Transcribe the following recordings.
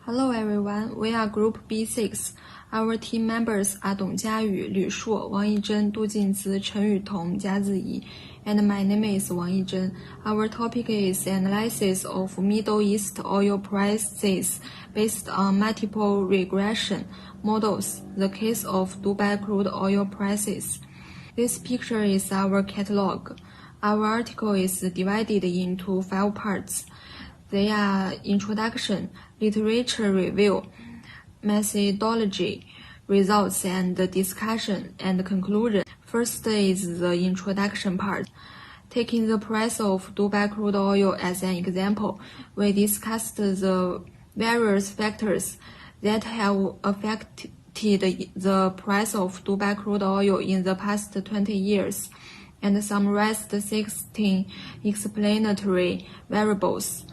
Hello everyone, we are Group B6. Our team members are Dong Jiayu, Lü Shuo, Wang Yizhen, Du Jinzi, Chen Yutong, Jia Ziyi, and my name is Wang Yizhen. Our topic is analysis of Middle East oil prices based on multiple regression models, the case of Dubai crude oil prices. This picture is our catalog. Our article is divided into 5 parts. They are introduction, literature review, methodology, results and discussion, and conclusion. First is the introduction part. Taking the price of Dubai crude oil as an example, we discussed the various factors that have affected the price of Dubai crude oil in the past 20 years and summarized 16 explanatory variables.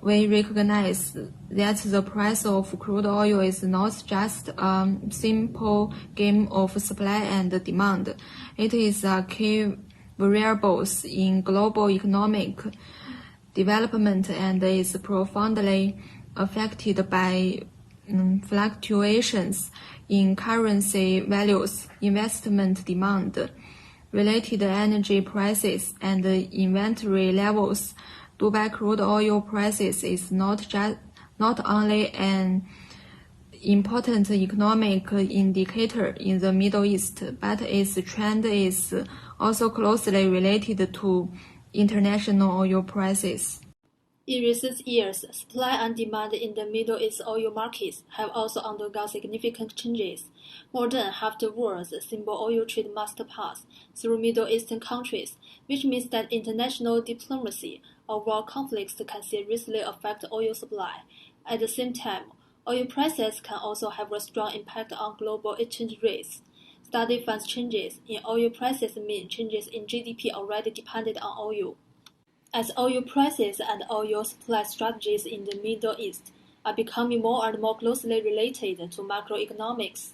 We recognize that the price of crude oil is not just a simple game of supply and demand. It is a key variable in global economic development and is profoundly affected by fluctuations in currency values, investment demand, related energy prices, and inventory levels. Dubai crude oil prices is not only an important economic indicator in the Middle East, but its trend is also closely related to international oil prices. In recent years, supply and demand in the Middle East oil markets have also undergone significant changes. More than half the world's simple oil trade must pass through Middle Eastern countries, which means that international diplomacy or war conflicts can seriously affect oil supply. At the same time, oil prices can also have a strong impact on global exchange rates. Study finds changes in oil prices mean changes in GDP already dependent on oil. As oil prices and oil supply strategies in the Middle East are becoming more and more closely related to macroeconomics,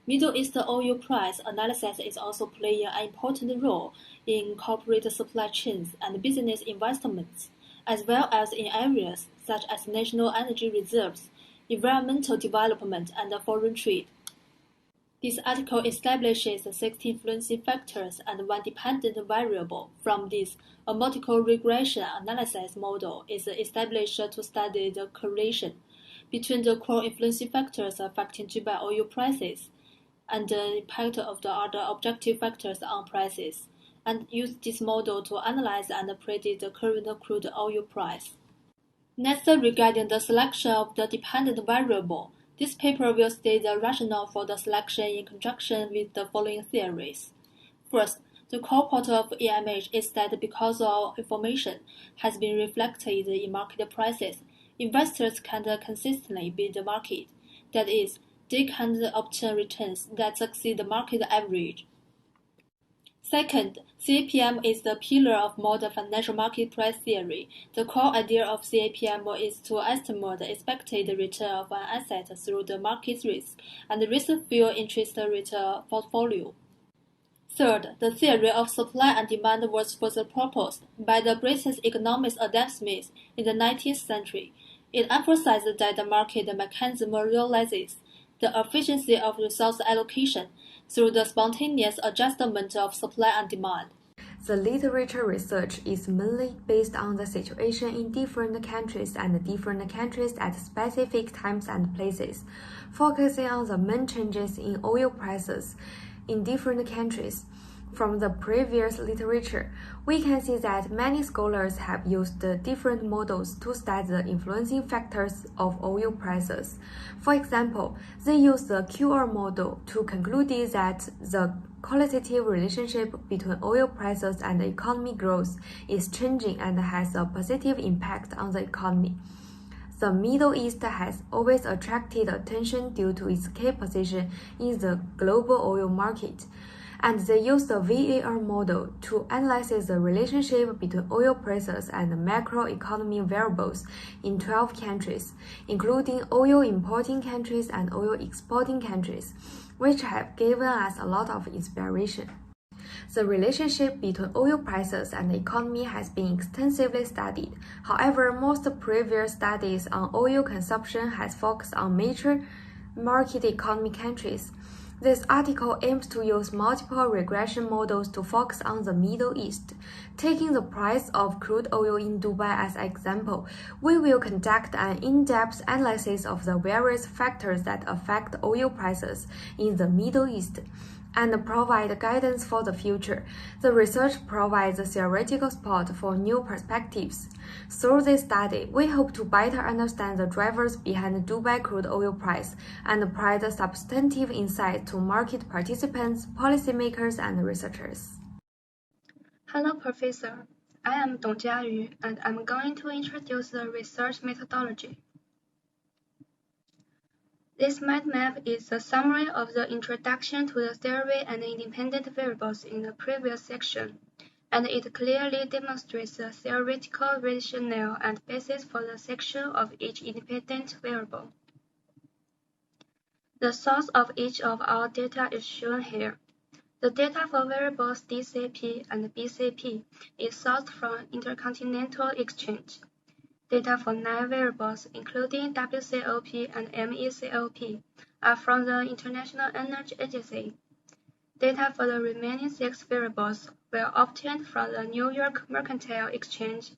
Middle East oil price analysis is also playing an important role in corporate supply chains and business investments, as well as in areas such as national energy reserves, environmental development, and foreign trade. This article establishes 6 influencing factors and 1 dependent variable. From this, a multiple regression analysis model is established to study the correlation between the core influencing factors affecting Dubai oil prices and the impact of the other objective factors on prices, and use this model to analyze and predict the current crude oil price. Next, regarding the selection of the dependent variable, this paper will state the rationale for the selection in conjunction with the following theories. First, the core part of EMH is that because all information has been reflected in market prices, investors can consistently beat the market. That is, they can obtain returns that exceed the market average. Second, CAPM is the pillar of modern financial market price theory. The core idea of CAPM is to estimate the expected return of an asset through the market risk and risk-free interest rate portfolio. Third, the theory of supply and demand was further proposed by the British economist Adam Smith in the 19th century. It emphasized that the market mechanism realizes the efficiency of resource allocation through the spontaneous adjustment of supply and demand. The literature research is mainly based on the situation in different countries and different countries at specific times and places, focusing on the main changes in oil prices in different countries. From the previous literature, we can see that many scholars have used different models to study the influencing factors of oil prices. For example, they use the QR model to conclude that the qualitative relationship between oil prices and economic growth is changing and has a positive impact on the economy. The Middle East has always attracted attention due to its key position in the global oil market, and they use the VAR model to analyze the relationship between oil prices and macroeconomic variables in 12 countries, including oil importing countries and oil exporting countries, which have given us a lot of inspiration. The relationship between oil prices and the economy has been extensively studied. However, most previous studies on oil consumption has focused on major market economy countries. This article aims to use multiple regression models to focus on the Middle East. Taking the price of crude oil in Dubai as an example, we will conduct an in-depth analysis of the various factors that affect oil prices in the Middle East and provide guidance for the future. The research provides a theoretical support for new perspectives. Through this study, we hope to better understand the drivers behind the Dubai crude oil price and provide substantive insight to market participants, policymakers, and researchers. Hello, Professor. I am Dong Jiayu, and I'm going to introduce the research methodology. This mind map is a summary of the introduction to the theory and independent variables in the previous section, and it clearly demonstrates the theoretical rationale and basis for the section of each independent variable. The source of each of our data is shown here. The data for variables DCP and BCP is sourced from Intercontinental Exchange. Data for 9 variables, including WCOP and MECOP, are from the International Energy Agency. Data for the remaining 6 variables were obtained from the New York Mercantile Exchange,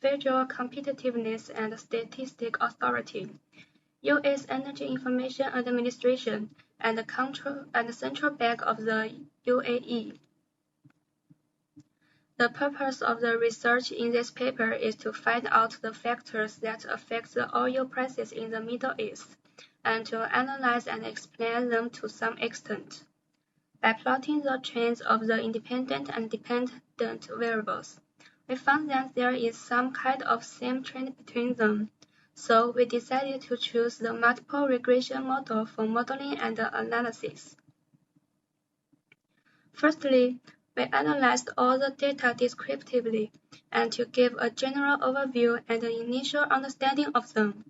Federal Competitiveness and Statistics Authority, U.S. Energy Information Administration, and the Central Bank of the UAE. The purpose of the research in this paper is to find out the factors that affect the oil prices in the Middle East, and to analyze and explain them to some extent. By plotting the trends of the independent and dependent variables, we found that there is some kind of same trend between them, so we decided to choose the multiple regression model for modeling and analysis. Firstly, we analyzed all the data descriptively and to give a general overview and an initial understanding of them.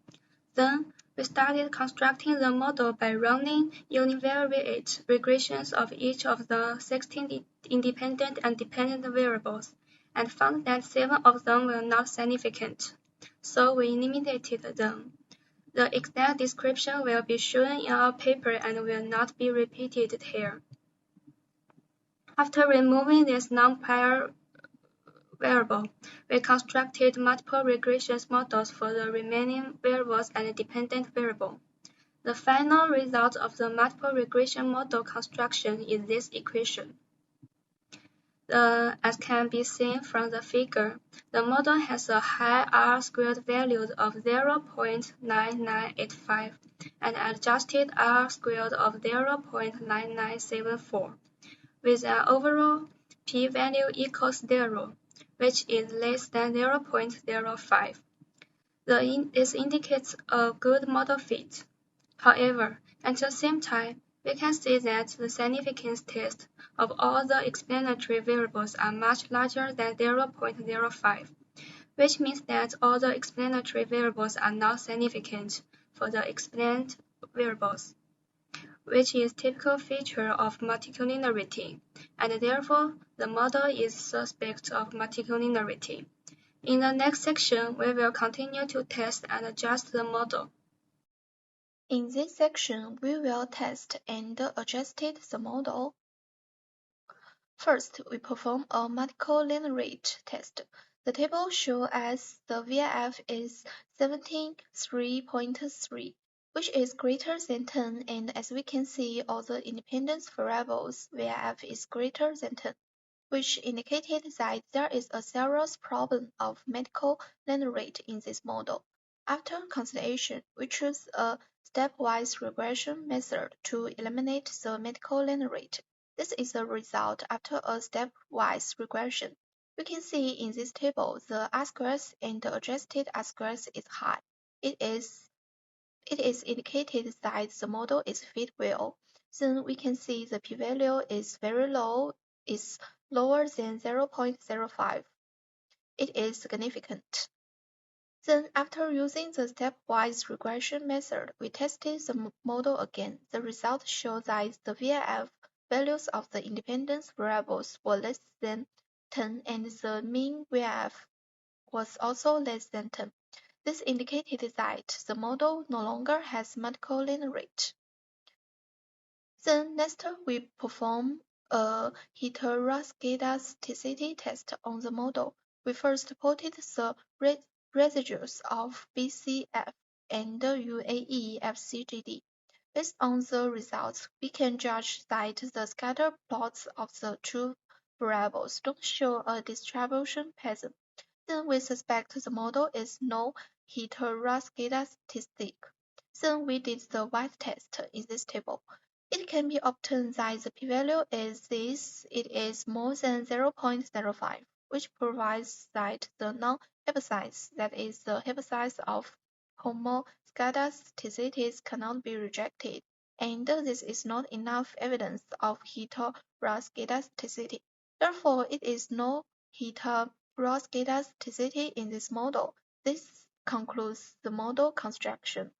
Then, we started constructing the model by running univariate regressions of each of the 16 independent and dependent variables, and found that 7 of them were not significant, so we eliminated them. The exact description will be shown in our paper and will not be repeated here. After removing this non-prior variable, we constructed multiple regression models for the remaining variables and dependent variable. The final result of the multiple regression model construction is this equation. As can be seen from the figure, the model has a high R-squared value of 0.9985 and adjusted R-squared of 0.9974. With an overall p-value equals 0, which is less than 0.05. This indicates a good model fit. However, at the same time, we can see that the significance test of all the explanatory variables are much larger than 0.05, which means that all the explanatory variables are not significant for the explained variables, which is a typical feature of multicollinearity, and therefore the model is suspect of multicollinearity. In the next section, we will continue to test and adjust the model. In this section, we will test and adjust the model. First, we perform a multicollinearity test. The table shows us the VIF is 73.3. Which is greater than 10, and as we can see, all the independent variables VIF is greater than 10, which indicated that there is a serious problem of medical linearity in this model. After consideration, we choose a stepwise regression method to eliminate the medical linearity. This is the result after a stepwise regression. We can see in this table the R-squares and the adjusted R-squares is high. It is indicated that the model is fit well. Then we can see the p-value is very low, is lower than 0.05. It is significant. Then after using the stepwise regression method, we tested the model again. The results show that the VIF values of the independence variables were less than 10 and the mean VF was also less than 10. This indicated that the model no longer has multiple linear rate. Then next we perform a heteroscedasticity test on the model. We first plotted the residues of BCF and UAE-FCGD. Based on the results, we can judge that the scatter plots of the two variables don't show a distribution pattern. Then we suspect the model is non-heteroscedastic. Then we did the white test in this table. It can be obtained that the p-value is this, it is more than 0.05, which provides that the non-hypothesis, that is the hypothesis of homoscedasticities, cannot be rejected, and this is not enough evidence of heteroscedasticity. Therefore, it is no heteroscedasticity in this model. This concludes the model construction.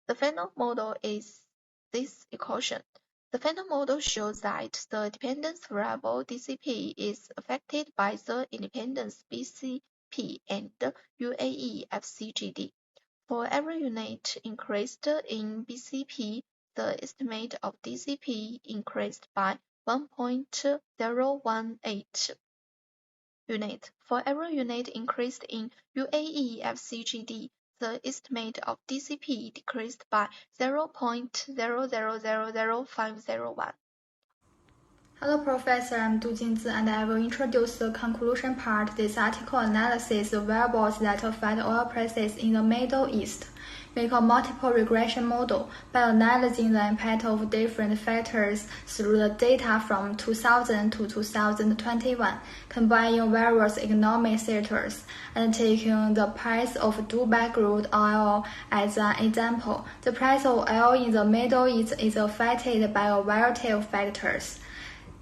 The final model is this equation. The final model shows that the dependence variable DCP is affected by the independence BCP and UAE-FCGD. For every unit increased in BCP, the estimate of DCP increased by 1.018 unit. For every unit increased in UAE-FCGD, the estimate of DCP decreased by 0.0000501. Hello, Professor. I'm Du Jingzi, and I will introduce the conclusion part. This article analyzes the variables that affect oil prices in the Middle East. Make a multiple regression model by analyzing the impact of different factors through the data from 2000 to 2021, combining various economic sectors, and taking the price of Dubai crude oil as an example. The price of oil in the Middle East is affected by a variety of factors.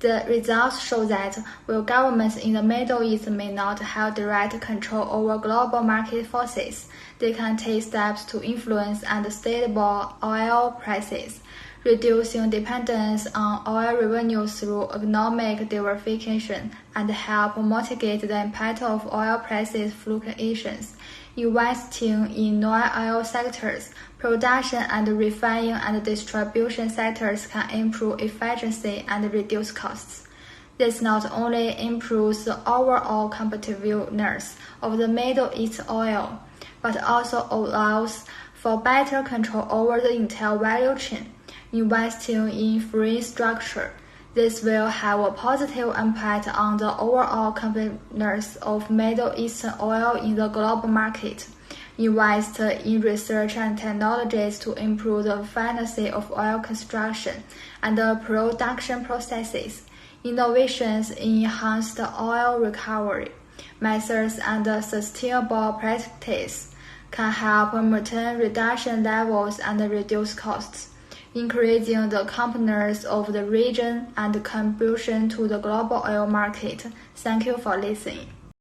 The results show that while governments in the Middle East may not have direct control over global market forces, they can take steps to influence and stabilize oil prices, reducing dependence on oil revenue through economic diversification, and help mitigate the impact of oil prices fluctuations. Investing in non-oil sectors, production and refining and distribution sectors can improve efficiency and reduce costs. This not only improves the overall competitiveness of the Middle East oil, but also allows for better control over the entire value chain. Investing in free structure. This will have a positive impact on the overall competitiveness of Middle Eastern oil in the global market. Invest in research and technologies to improve the efficiency of oil construction and the production processes. Innovations in enhanced oil recovery methods and sustainable practices can help maintain reduction levels and reduce costs, increasing the competitiveness of the region and contribution to the global oil market. Thank you for listening.